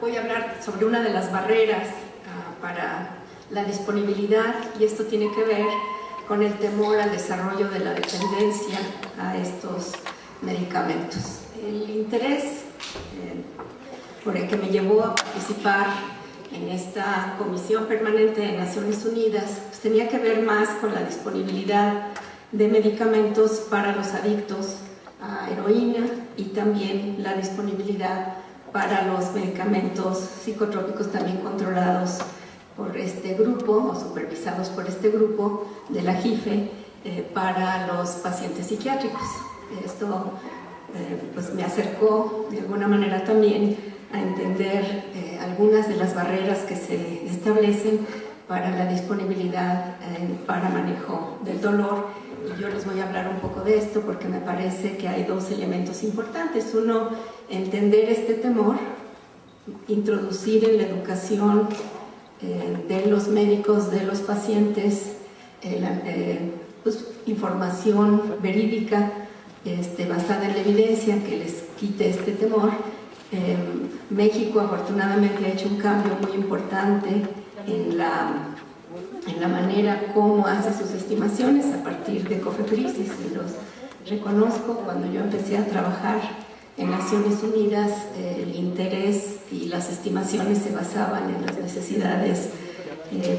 voy a hablar sobre una de las barreras para la disponibilidad, y esto tiene que ver con el temor al desarrollo de la dependencia a estos medicamentos. El interés por el que me llevó a participar en esta Comisión Permanente de Naciones Unidas pues tenía que ver más con la disponibilidad de medicamentos para los adictos a heroína y también la disponibilidad para los medicamentos psicotrópicos también controlados por este grupo o supervisados por este grupo de la JIFE para los pacientes psiquiátricos. Esto pues me acercó de alguna manera también a entender algunas de las barreras que se establecen para la disponibilidad para manejo del dolor, y yo les voy a hablar un poco de esto porque me parece que hay dos elementos importantes. Uno, entender este temor, introducir en la educación de los médicos, de los pacientes, pues, información verídica basada en la evidencia que les quite este temor. México afortunadamente ha hecho un cambio muy importante en la manera como hace sus estimaciones a partir de COFEPRIS, y los reconozco. Cuando yo empecé a trabajar en Naciones Unidas, el interés y las estimaciones se basaban en las necesidades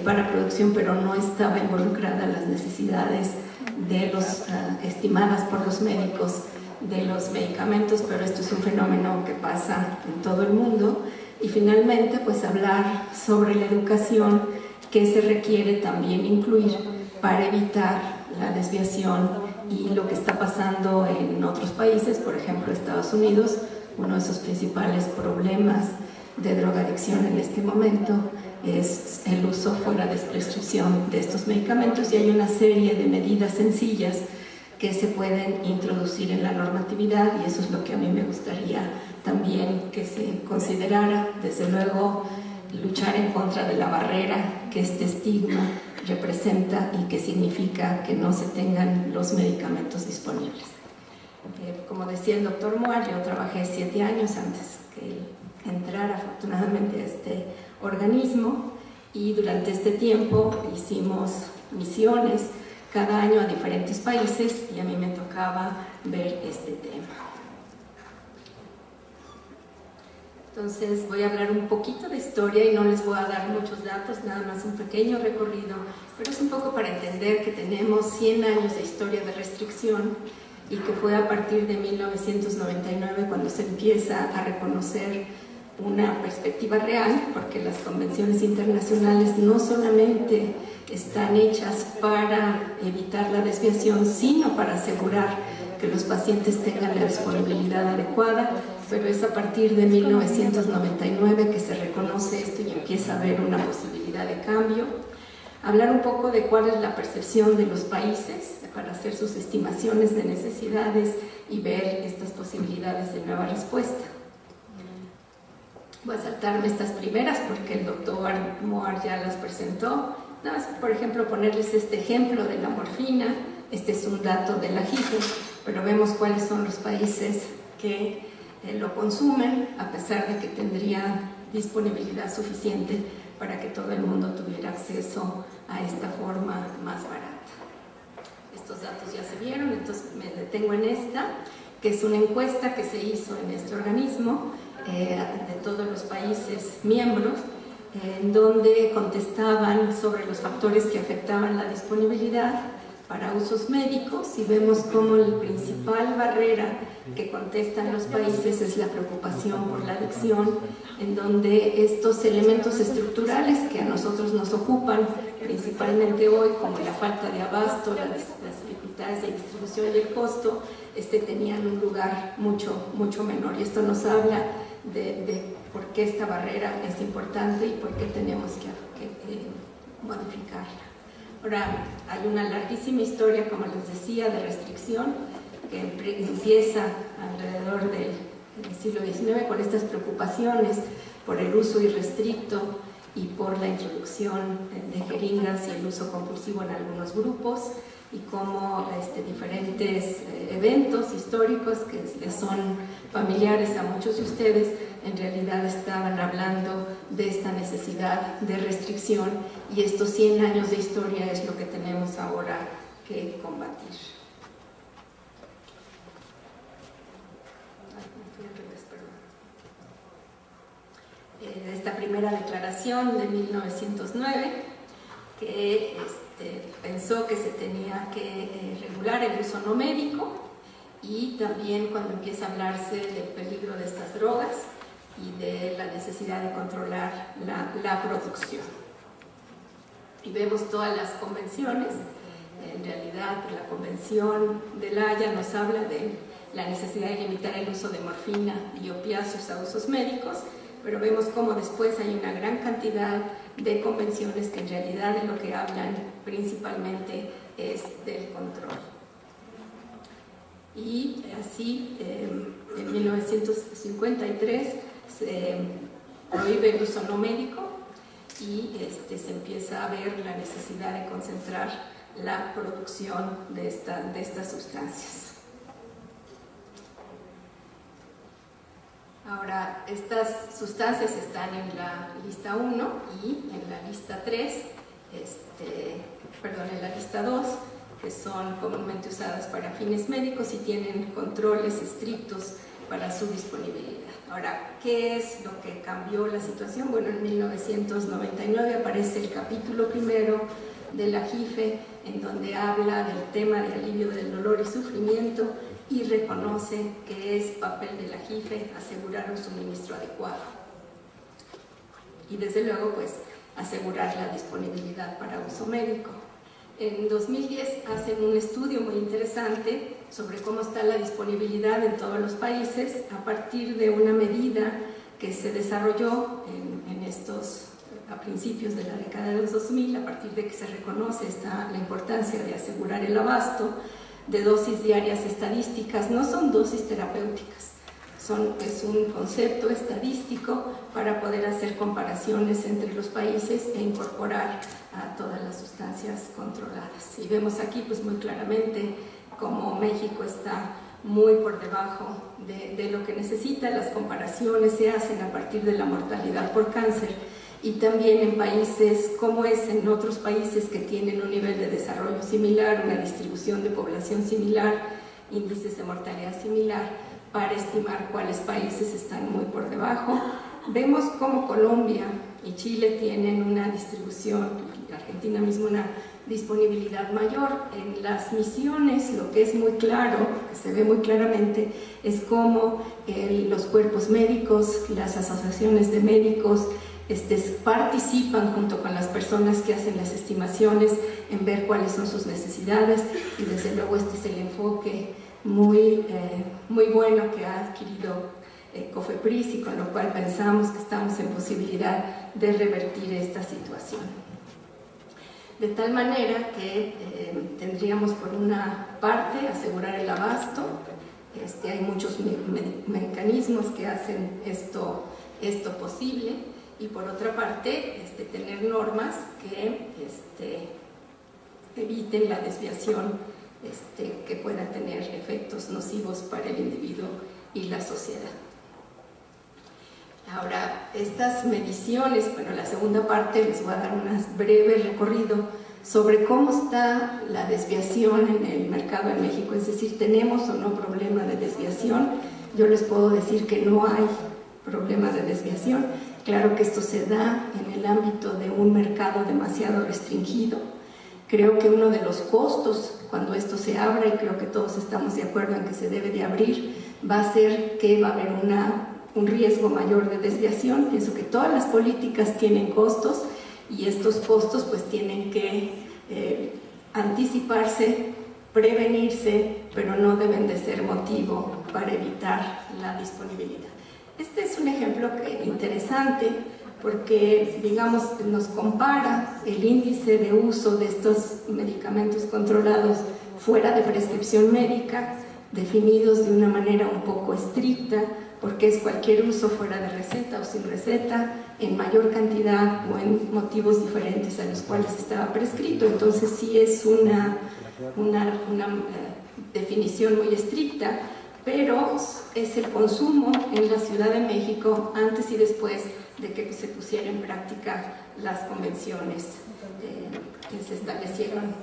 para producción, pero no estaba involucrada las necesidades de los estimadas por los médicos de los medicamentos, pero esto es un fenómeno que pasa en todo el mundo. Y finalmente, pues hablar sobre la educación que se requiere también incluir para evitar la desviación y lo que está pasando en otros países, por ejemplo Estados Unidos. Uno de sus principales problemas de drogadicción en este momento es el uso fuera de prescripción de estos medicamentos, y hay una serie de medidas sencillas que se pueden introducir en la normatividad, y eso es lo que a mí me gustaría también que se considerara. Desde luego, luchar en contra de la barrera que este estigma representa y que significa que no se tengan los medicamentos disponibles. Como decía el doctor Moar, yo trabajé 7 años antes que entrara afortunadamente a este organismo, y durante este tiempo hicimos misiones cada año a diferentes países, y a mí me tocaba ver este tema. Entonces voy a hablar un poquito de historia y no les voy a dar muchos datos, nada más un pequeño recorrido, pero es un poco para entender que tenemos 100 años de historia de restricción, y que fue a partir de 1999 cuando se empieza a reconocer una perspectiva real, porque las convenciones internacionales no solamente están hechas para evitar la desviación, sino para asegurar que los pacientes tengan la disponibilidad adecuada, pero es a partir de 1999 que se reconoce esto y empieza a haber una posibilidad de cambio. Hablar un poco de cuál es la percepción de los países para hacer sus estimaciones de necesidades y ver estas posibilidades de nueva respuesta. Voy a saltarme estas primeras porque el doctor Moar ya las presentó. Nada más, por ejemplo, ponerles este ejemplo de la morfina. Este es un dato de la JIFE, pero vemos cuáles son los países que lo consumen, a pesar de que tendrían disponibilidad suficiente para que todo el mundo tuviera acceso a esta forma más barata. Estos datos ya se vieron, entonces me detengo en esta, que es una encuesta que se hizo en este organismo de todos los países miembros, en donde contestaban sobre los factores que afectaban la disponibilidad para usos médicos, y vemos como la principal barrera que contestan los países es la preocupación por la adicción, en donde estos elementos estructurales que a nosotros nos ocupan principalmente hoy, como la falta de abasto, las dificultades de distribución y el costo, tenían un lugar mucho menor. Y esto nos habla de por qué esta barrera es importante y por qué tenemos que modificarla. Ahora, hay una larguísima historia, como les decía, de restricción que empieza alrededor del siglo XIX con estas preocupaciones por el uso irrestricto y por la introducción de jeringas y el uso compulsivo en algunos grupos. y cómo diferentes eventos históricos que son familiares a muchos de ustedes en realidad estaban hablando de esta necesidad de restricción, y estos 100 años de historia es lo que tenemos ahora que combatir. Esta primera declaración de 1909 que pensó que se tenía que regular el uso no médico, y también cuando empieza a hablarse del peligro de estas drogas y de la necesidad de controlar la producción. Y vemos todas las convenciones. En realidad, la Convención de La Haya nos habla de la necesidad de limitar el uso de morfina y opiáceos a usos médicos, pero vemos cómo después hay una gran cantidad de convenciones que en realidad de lo que hablan principalmente es del control. Y así, en 1953 se prohíbe el uso no médico y se empieza a ver la necesidad de concentrar la producción de estas sustancias. Ahora, estas sustancias están en la lista 1 y en la lista 3, en la lista 2, que son comúnmente usadas para fines médicos y tienen controles estrictos para su disponibilidad. Ahora, ¿qué es lo que cambió la situación? Bueno, en 1999 aparece el capítulo primero de la JIFE, en donde habla del tema de alivio del dolor y sufrimiento, y reconoce que es papel de la JIFE asegurar un suministro adecuado y desde luego pues asegurar la disponibilidad para uso médico. En 2010 hacen un estudio muy interesante sobre cómo está la disponibilidad en todos los países a partir de una medida que se desarrolló a principios de la década de los 2000, a partir de que se reconoce la importancia de asegurar el abasto de dosis diarias estadísticas. No son dosis terapéuticas, es un concepto estadístico para poder hacer comparaciones entre los países e incorporar a todas las sustancias controladas. Y vemos aquí pues muy claramente cómo México está muy por debajo de lo que necesita. Las comparaciones se hacen a partir de la mortalidad por cáncer, y también en países como es en otros países que tienen un nivel de desarrollo similar, una distribución de población similar, índices de mortalidad similar, para estimar cuáles países están muy por debajo. Vemos cómo Colombia y Chile tienen una distribución, y Argentina mismo una disponibilidad mayor. En las misiones lo que es muy claro, que se ve muy claramente, es cómo los cuerpos médicos, las asociaciones de médicos, participan junto con las personas que hacen las estimaciones en ver cuáles son sus necesidades, y desde luego este es el enfoque muy bueno que ha adquirido COFEPRIS, y con lo cual pensamos que estamos en posibilidad de revertir esta situación. De tal manera que tendríamos por una parte asegurar el abasto. Hay muchos mecanismos que hacen esto posible, y por otra parte tener normas que eviten la desviación que pueda tener efectos nocivos para el individuo y la sociedad. Ahora, estas mediciones, bueno, la segunda parte les voy a dar un breve recorrido sobre cómo está la desviación en el mercado en México, es decir, ¿tenemos o no problema de desviación? Yo les puedo decir que no hay problema de desviación. Claro que esto se da en el ámbito de un mercado demasiado restringido. Creo que uno de los costos cuando esto se abra, y creo que todos estamos de acuerdo en que se debe de abrir, va a ser que va a haber un riesgo mayor de desviación. Pienso que todas las políticas tienen costos, y estos costos pues tienen que anticiparse, prevenirse, pero no deben de ser motivo para evitar la disponibilidad. Este es un ejemplo interesante porque, digamos, nos compara el índice de uso de estos medicamentos controlados fuera de prescripción médica, definidos de una manera un poco estricta, porque es cualquier uso fuera de receta o sin receta, en mayor cantidad o en motivos diferentes a los cuales estaba prescrito. Entonces sí es una definición muy estricta, pero es el consumo en la Ciudad de México antes y después de que se pusiera en práctica las convenciones que se establecieron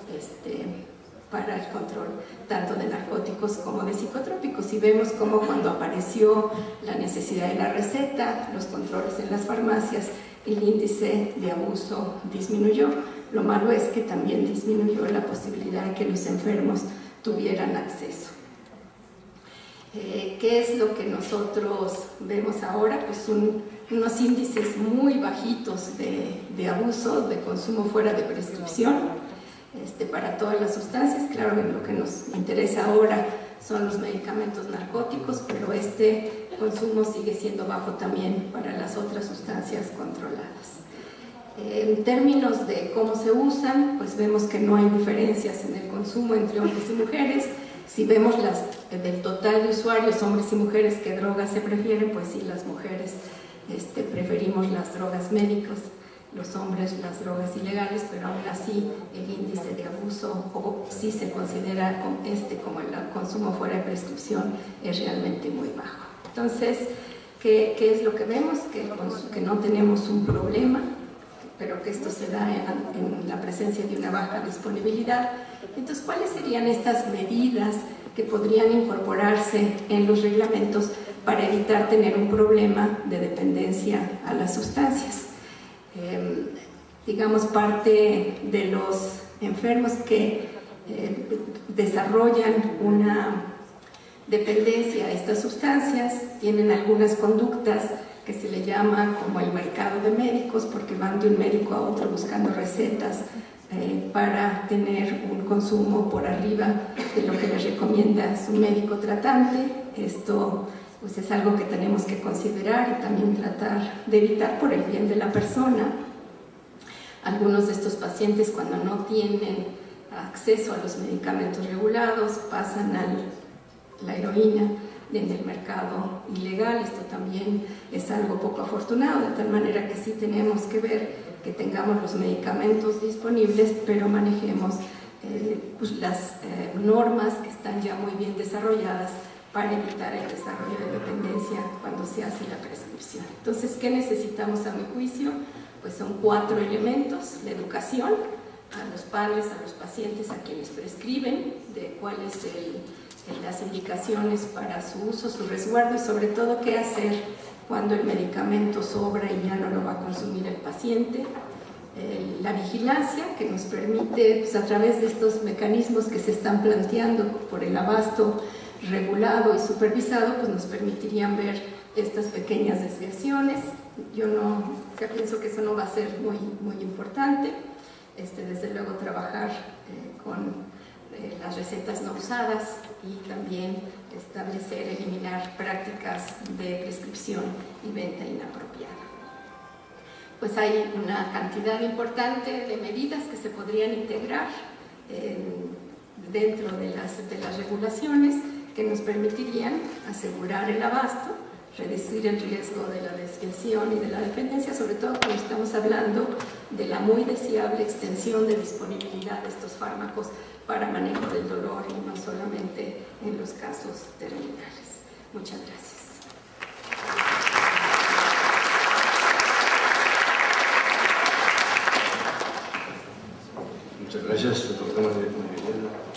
para el control tanto de narcóticos como de psicotrópicos. Y vemos cómo cuando apareció la necesidad de la receta, los controles en las farmacias, el índice de abuso disminuyó. Lo malo es que también disminuyó la posibilidad de que los enfermos tuvieran acceso. ¿Qué es lo que nosotros vemos ahora? Pues unos índices muy bajitos de abuso, de consumo fuera de prescripción para todas las sustancias. Claro que lo que nos interesa ahora son los medicamentos narcóticos, pero este consumo sigue siendo bajo también para las otras sustancias controladas. En términos de cómo se usan, pues vemos que no hay diferencias en el consumo entre hombres y mujeres. Si vemos del total de usuarios, hombres y mujeres, qué drogas se prefieren, pues sí, las mujeres preferimos las drogas médicas, los hombres las drogas ilegales, pero aún así el índice de abuso, o si se considera como el consumo fuera de prescripción, es realmente muy bajo. Entonces, ¿qué es lo que vemos? Que no tenemos un problema, pero que esto se da en la presencia de una baja disponibilidad. Entonces, ¿cuáles serían estas medidas que podrían incorporarse en los reglamentos para evitar tener un problema de dependencia a las sustancias? Digamos, parte de los enfermos que desarrollan una dependencia a estas sustancias tienen algunas conductas que se le llama como el mercado de médicos, porque van de un médico a otro buscando recetas para tener un consumo por arriba de lo que les recomienda su médico tratante. Esto pues es algo que tenemos que considerar y también tratar de evitar por el bien de la persona. Algunos de estos pacientes, cuando no tienen acceso a los medicamentos regulados, pasan a la heroína en el mercado ilegal. Esto también es algo poco afortunado, de tal manera que sí tenemos que ver que tengamos los medicamentos disponibles, pero manejemos pues las normas que están ya muy bien desarrolladas para evitar el desarrollo de dependencia cuando se hace la prescripción. Entonces, ¿qué necesitamos a mi juicio? Pues son 4 elementos: la educación a los padres, a los pacientes, a quienes prescriben, de cuáles las indicaciones para su uso, su resguardo y sobre todo qué hacer cuando el medicamento sobra y ya no lo va a consumir el paciente. La vigilancia, que nos permite, pues, a través de estos mecanismos que se están planteando por el abasto regulado y supervisado, pues nos permitirían ver estas pequeñas desviaciones. Yo pienso que eso no va a ser muy importante. Desde luego trabajar con las recetas no usadas y también eliminar prácticas de prescripción y venta inapropiada. Pues hay una cantidad importante de medidas que se podrían integrar dentro de las regulaciones que nos permitirían asegurar el abasto, reducir el riesgo de la desviación y de la dependencia, sobre todo cuando estamos hablando de la muy deseable extensión de disponibilidad de estos fármacos para manejo del dolor y no solamente en los casos terminales. Muchas gracias. Muchas gracias, doctora María Elena.